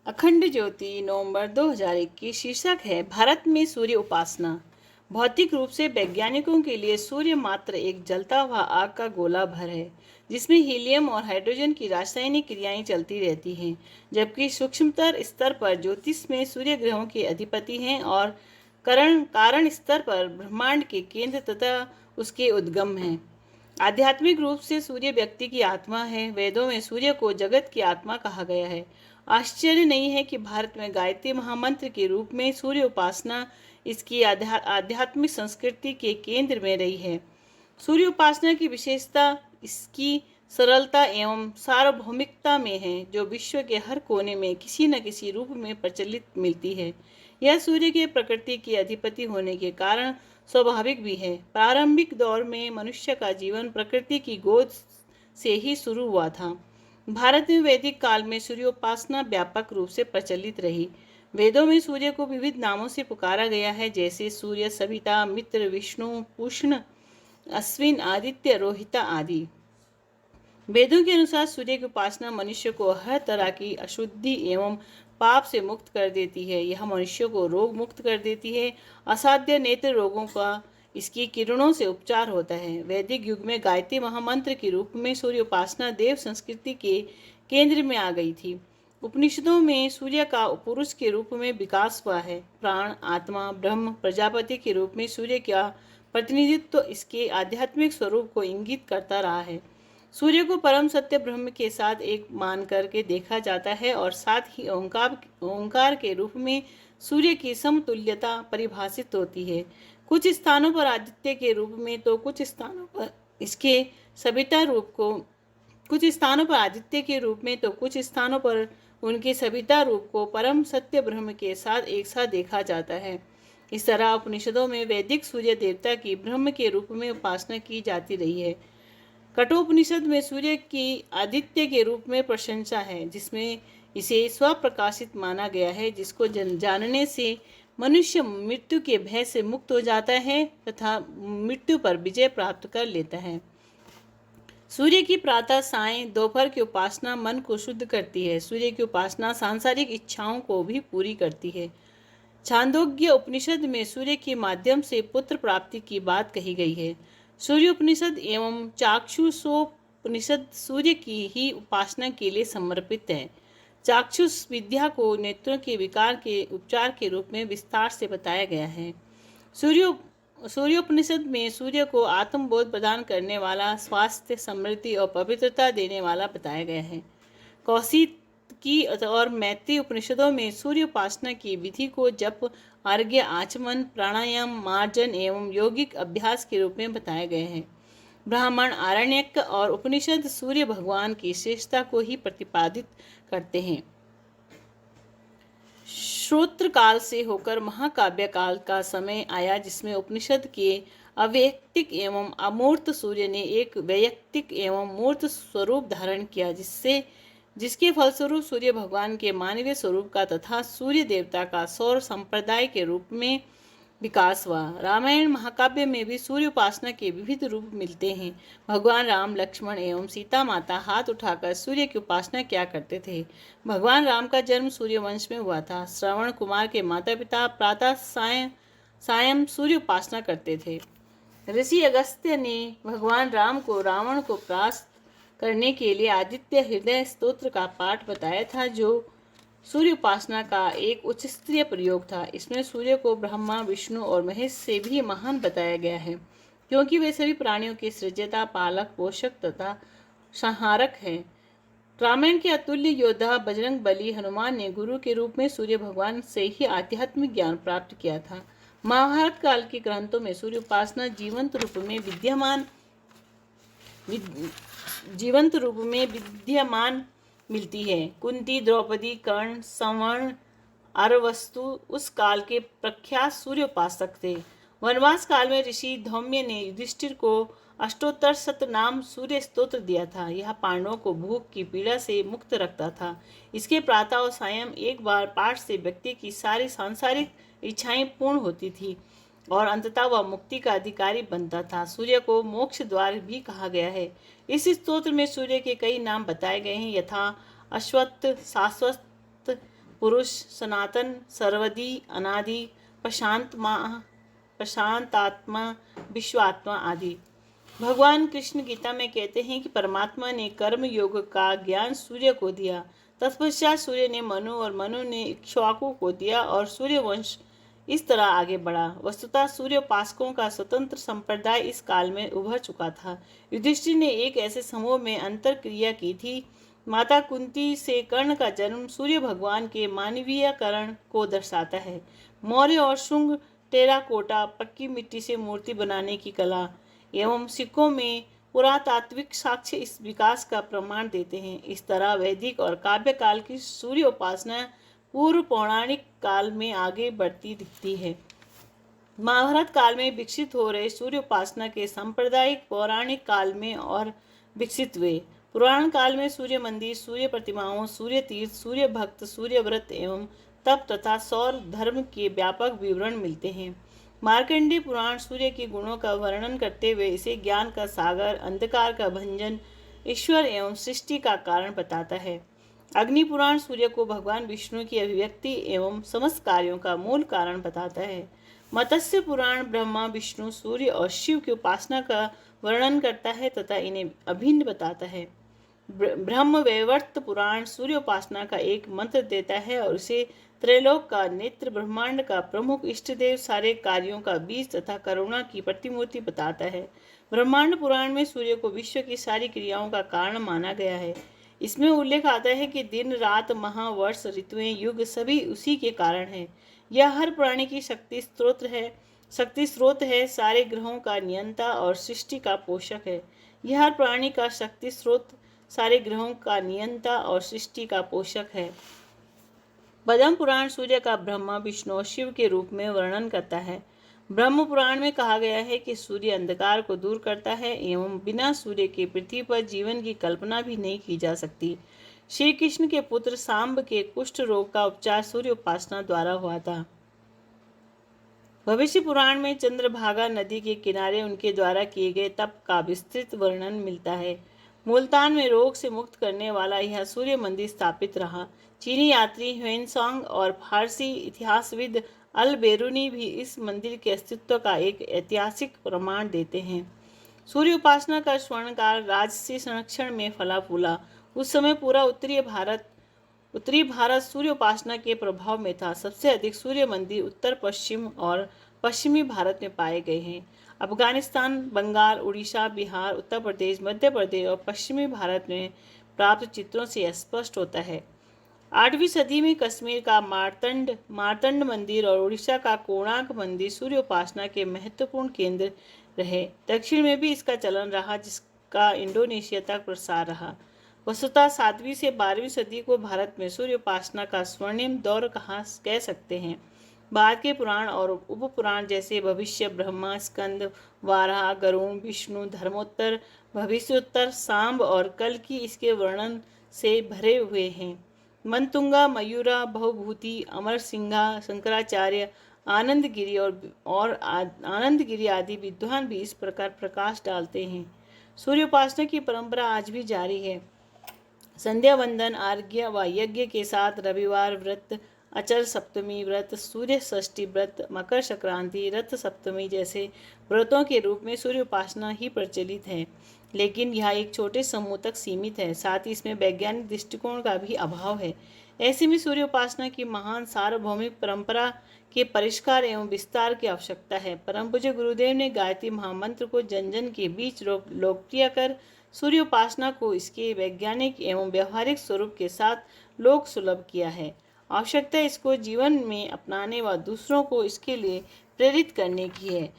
अखंड ज्योति नवंबर 2021। शीर्षक है भारत में सूर्य उपासना। भौतिक रूप से वैज्ञानिकों के लिए सूर्य मात्र एक जलता हुआ आग का गोला भर है जिसमें हीलियम और हाइड्रोजन की रासायनिक क्रियाएं चलती रहती हैं, जबकि सूक्ष्मतर स्तर पर ज्योतिष में सूर्य ग्रहों के अधिपति हैं और कारण स्तर पर ब्रह्मांड के केंद्र तथा उसके उद्गम हैं। आध्यात्मिक रूप से सूर्य व्यक्ति की आत्मा है। वेदों में सूर्य को जगत की आत्मा कहा गया है। आश्चर्य नहीं है कि भारत में गायत्री महामंत्र के रूप में सूर्य उपासना इसकी आध्यात्मिक संस्कृति के केंद्र में रही है। सूर्य उपासना की विशेषता इसकी सरलता एवं सार्वभौमिकता में है, जो विश्व के हर कोने में किसी न किसी रूप में प्रचलित मिलती है। यह सूर्य के प्रकृति के अधिपति होने के कारण स्वाभाविक भी है। प्रारंभिक दौर में मनुष्य का जीवन प्रकृति की गोद से ही शुरू हुआ था। भारत में वैदिक काल में सूर्योपासना व्यापक रूप से प्रचलित रही। वेदों में सूर्य को विविध नामों से पुकारा गया है, जैसे सूर्य, सविता, मित्र, विष्णु, पूष्ण, अश्विन, आदित्य, रोहिता आदि। वेदों के अनुसार सूर्य की उपासना मनुष्य को हर तरह की अशुद्धि एवं पाप से मुक्त कर देती है। यह मनुष्य को रोग मुक्त कर देती है। असाध्य नेत्र रोगों का इसकी किरणों से उपचार होता है। वैदिक युग में गायत्री महामंत्र के रूप में सूर्य उपासना देव संस्कृति के केंद्र में आ गई थी। उपनिषदों में सूर्य का पुरुष के रूप में विकास हुआ है। प्राण, आत्मा, ब्रह्म, प्रजापति के रूप में सूर्य का प्रतिनिधित्व इसके आध्यात्मिक स्वरूप को इंगित करता रहा है। सूर्य को परम सत्य ब्रह्म के साथ एक मान करके देखा जाता है और साथ ही ओंकार के रूप में सूर्य की समतुल्यता परिभाषित होती है। कुछ स्थानों पर आदित्य के रूप में तो कुछ स्थानों पर इसके सविता रूप को कुछ स्थानों पर आदित्य के रूप में तो कुछ स्थानों पर उनके सविता रूप को परम सत्य ब्रह्म के साथ एक साथ देखा जाता है। इस तरह उपनिषदों में वैदिक सूर्य देवता की ब्रह्म के रूप में उपासना की जाती रही है। कठोपनिषद में सूर्य की आदित्य के रूप में प्रशंसा है, जिसमें इसे स्वप्रकाशित माना गया है, जिसको जानने से मनुष्य मृत्यु के भय से मुक्त हो जाता है तथा मृत्यु पर विजय प्राप्त कर लेता है। सूर्य की प्रातः, सायं, दोपहर की उपासना मन को शुद्ध करती है। सूर्य की उपासना सांसारिक इच्छाओं को भी पूरी करती है। छांदोग्य उपनिषद में सूर्य के माध्यम से पुत्र प्राप्ति की बात कही गई है। सूर्य उपनिषद एवं चाक्षुषोपनिषद सूर्य की ही उपासना के लिए समर्पित है। चाक्षुष विद्या को नेत्रों के विकार के उपचार के रूप में विस्तार से बताया गया है। सूर्योपनिषद में सूर्य को आत्मबोध प्रदान करने वाला, स्वास्थ्य, समृद्धि और पवित्रता देने वाला बताया गया है। कौशिकी और मैत्री उपनिषदों में सूर्य उपासना की विधि को जप, अर्घ्य, आचमन, प्राणायाम, मार्जन एवं यौगिक अभ्यास के रूप में बताए गए हैं। ब्राह्मण, आरण्यक और उपनिषद सूर्य भगवान की श्रेष्ठता को ही प्रतिपादित करते हैं। श्रोत्र काल से होकर महाकाव्य काल का समय आया, जिसमें उपनिषद के अवैयक्तिक एवं अमूर्त सूर्य ने एक वैयक्तिक एवं मूर्त स्वरूप धारण किया, जिसके फलस्वरूप सूर्य भगवान के मानवीय स्वरूप का तथा सूर्य देवता का सौर संप्रदाय के रूप में विकास हुआ। रामायण महाकाव्य में भी सूर्य उपासना के विविध रूप मिलते हैं। भगवान राम, लक्ष्मण एवं सीता माता हाथ उठाकर सूर्य की उपासना किया करते थे। भगवान राम का जन्म सूर्य वंश में हुआ था। श्रवण कुमार के माता पिता प्रातः सायं सूर्य उपासना करते थे। ऋषि अगस्त्य ने भगवान राम को रावण को परास्त करने के लिए आदित्य हृदय स्तोत्र का पाठ बताया था, जो सूर्य उपासना का एक उच्च स्तरीय प्रयोग था। इसमें सूर्य को ब्रह्मा, विष्णु और महेश से भी महान बताया गया है, क्योंकि वे सभी प्राणियों के सृजता, पालक, पोषक तथा संहारक हैं। रामायण के अतुल्य योद्धा बजरंग बली हनुमान ने गुरु के रूप में सूर्य भगवान से ही आध्यात्मिक ज्ञान प्राप्त किया था। महाभारत काल के ग्रंथों में सूर्य उपासना जीवंत रूप में विद्यमान मिलती है। कुंती, द्रौपदी, कर्ण, संवर्ण, अरवस्तु उस काल के प्रख्यात सूर्य उपासक थे। वनवास काल में ऋषि धौम्य ने युधिष्ठिर को अष्टोत्तर शतनाम सूर्य स्तोत्र दिया था। यह पांडवों को भूख की पीड़ा से मुक्त रखता था। इसके प्रातः और सायं एक बार पाठ से व्यक्ति की सारी सांसारिक इच्छाएं पूर्ण होती थी और अंततः वह मुक्ति का अधिकारी बनता था। सूर्य को मोक्ष द्वार भी कहा गया है। इस स्तोत्र में सूर्य के कई नाम बताए गए हैं, यथा अश्वत्थ, शाश्वत, पुरुष, सनातन, सर्वदी, अनादि, प्रशांतात्मा, विश्वात्मा आदि। भगवान कृष्ण गीता में कहते हैं कि परमात्मा ने कर्म योग का ज्ञान सूर्य को दिया। तत्पश्चात सूर्य ने मनु और मनु ने इक्ष्वाकु को दिया और सूर्य वंश इस तरह आगे बढ़ा। वस्तुतः सूर्योपासकों का स्वतंत्र संप्रदाय इस काल में उभर चुका था। युधिष्ठिर ने एक ऐसे समूह में अंतर क्रिया की थी। माता कुंती से कर्ण का जन्म सूर्य भगवान के मानवीयकरण को दर्शाता है। मौर्य और शुंग टेराकोटा, पक्की मिट्टी से मूर्ति बनाने की कला एवं सिक्कों में पुरातात्विक साक्ष्य इस विकास का प्रमाण देते हैं। इस तरह वैदिक और काव्य काल की सूर्य उपासना पूर्व पौराणिक काल में आगे बढ़ती दिखती है। महाभारत काल में विकसित हो रहे सूर्य उपासना के सांप्रदायिक पौराणिक काल में और विकसित हुए। पुराण काल में सूर्य मंदिर, सूर्य प्रतिमाओं, सूर्य तीर्थ, सूर्य भक्त, सूर्य व्रत एवं तप तथा सौर धर्म के व्यापक विवरण मिलते हैं। मार्कंडेय पुराण सूर्य के गुणों का वर्णन करते हुए इसे ज्ञान का सागर, अंधकार का भंजन, ईश्वर एवं सृष्टि का कारण बताता है। अग्नि पुराण सूर्य को भगवान विष्णु की अभिव्यक्ति एवं समस्त कार्यों का मूल कारण बताता है। मत्स्य पुराण ब्रह्मा, विष्णु, सूर्य और शिव की उपासना का वर्णन करता है तथा इन्हें अभिन्न बताता है। ब्रह्मवैवर्त पुराण सूर्य उपासना का एक मंत्र देता है और इसे त्रैलोक का नेत्र, ब्रह्मांड का प्रमुख, इष्टदेव, सारे कार्यों का बीज तथा करुणा की प्रतिमूर्ति बताता है। ब्रह्मांड पुराण में सूर्य को विश्व की सारी क्रियाओं का कारण माना गया है। इसमें उल्लेख आता है कि दिन, रात, माह, वर्ष, ऋतुएं, युग सभी उसी के कारण है। यह हर प्राणी की शक्ति स्रोत है, सारे ग्रहों का नियंता और सृष्टि का पोषक है। यह हर प्राणी का शक्ति स्रोत, सारे ग्रहों का नियंता और सृष्टि का पोषक है। पद्म पुराण सूर्य का ब्रह्मा, विष्णु और शिव के रूप में वर्णन करता है। ब्रह्म पुराण में कहा गया है कि सूर्य अंधकार को दूर करता है एवं बिना सूर्य के पृथ्वी पर जीवन की कल्पना भी नहीं की जा सकती। श्री कृष्ण के पुत्र सांब के कुष्ठ रोग का उपचार सूर्य उपासना द्वारा हुआ था। भविष्य पुराण में चंद्रभागा नदी के किनारे उनके द्वारा किए गए तप का विस्तृत वर्णन मिलता है। मुल्तान में रोग से मुक्त करने वाला यह सूर्य मंदिर स्थापित रहा। चीनी यात्री ह्वेनसांग और फारसी इतिहासविद अल बेरूनी भी इस मंदिर के अस्तित्व का एक ऐतिहासिक प्रमाण देते हैं। सूर्य उपासना का स्वर्णकाल राजसी संरक्षण में फला फूला। उस समय पूरा उत्तरी भारत सूर्य उपासना के प्रभाव में था। सबसे अधिक सूर्य मंदिर उत्तर पश्चिम और पश्चिमी भारत में पाए गए हैं। अफगानिस्तान, बंगाल, उड़ीसा, बिहार, उत्तर प्रदेश, मध्य प्रदेश और पश्चिमी भारत में प्राप्त चित्रों से स्पष्ट होता है। 8वीं सदी में कश्मीर का मार्तंड मंदिर और उड़ीसा का कोणार्क मंदिर सूर्य उपासना के महत्वपूर्ण केंद्र रहे। दक्षिण में भी इसका चलन रहा, जिसका इंडोनेशिया तक प्रसार रहा। वस्तुतः 7वीं से 12वीं सदी को भारत में सूर्य उपासना का स्वर्णिम दौर कह सकते हैं। बाद के पुराण और उपपुराण जैसे भविष्य, ब्रह्मा, स्कंद, वाराह, गरुण, विष्णु, धर्मोत्तर, भविष्योत्तर, सांब और कल्कि इसके वर्णन से भरे हुए हैं। मनतुंगा, मयूरा, बहुभूति, अमरसिंहा, शंकराचार्य, आनंदगिरी और आनंदगिरी आदि विद्वान भी इस प्रकार प्रकाश डालते हैं। सूर्य उपासना की परंपरा आज भी जारी है। संध्या वंदन, अर्घ्य व यज्ञ के साथ रविवार व्रत, अचल सप्तमी व्रत, सूर्य षष्ठी व्रत, मकर संक्रांति, रथ सप्तमी जैसे व्रतों के रूप में सूर्य उपासना ही प्रचलित है, लेकिन यह एक छोटे समूह तक सीमित है। साथ ही इसमें वैज्ञानिक दृष्टिकोण का भी अभाव है। ऐसे में सूर्य उपासना की महान सार्वभौमिक परंपरा के परिष्कार एवं विस्तार की आवश्यकता है। परम पूज्य गुरुदेव ने गायत्री महामंत्र को जन जन के बीच लोकप्रिय कर सूर्य उपासना को इसके वैज्ञानिक एवं व्यवहारिक स्वरूप के साथ लोक सुलभ किया है। आवश्यकता इसको जीवन में अपनाने व दूसरों को इसके लिए प्रेरित करने की है।